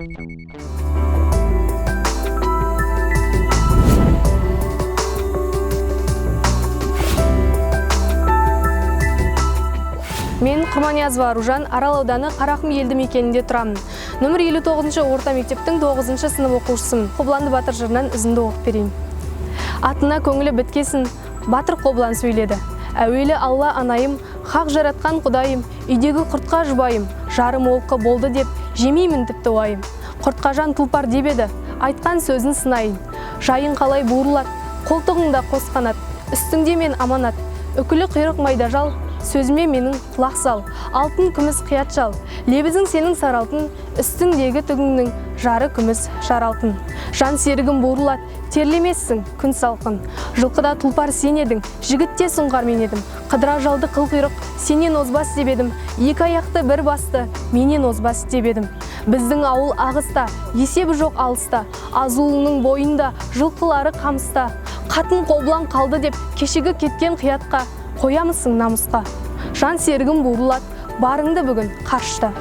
Мен Құрманиязова Аружан, Арал ауданы Қарақым елді мекенінде тұрамын. Нөмір 59-ші орта мектептің 9-шы сынып оқушысымын. Қобыланды батыр жырынан үзінді оқып берейін. Атына көңілі біткесін, батыр Қобылан сөйледі. Әуелі Алла анайым, хақ жаратқан Құдайым, үйдегі құртқа жұбайым, жарым олқы болды деп, жемеймін тіпті уайым. Құртқажан тұлпар деп еді, айтқан сөзін сынайын. Жайын қалай буырылат, қолтығыңда қос қанат, үстіңде мен аманат, үкілі құйрық майда жал, сөзіме менің құлақ сал, алтын күміс қият жал, лебізің сенің саралтын, үстіңдегі түгіңнің жары күміс жаралтын. Жан серігім буырылат, терлемессің күн салқын. Жылқыда тұлпар сен едің, жігітте сұңғар мен едім. Қыдыра жалды қыл құйрық, сенен озбас деп едім. Екі аяқты бір басты, менен озбас деп едім. Біздің ауыл ағыста, есебі жоқ алыста, азулының бойында, жылқылары қамыста. Қатын Қобылан қалды деп, кешегі кеткен қиятқа, қоямысың намысқа. Жан серігім буырылат, барыңды бүгін қаршыда.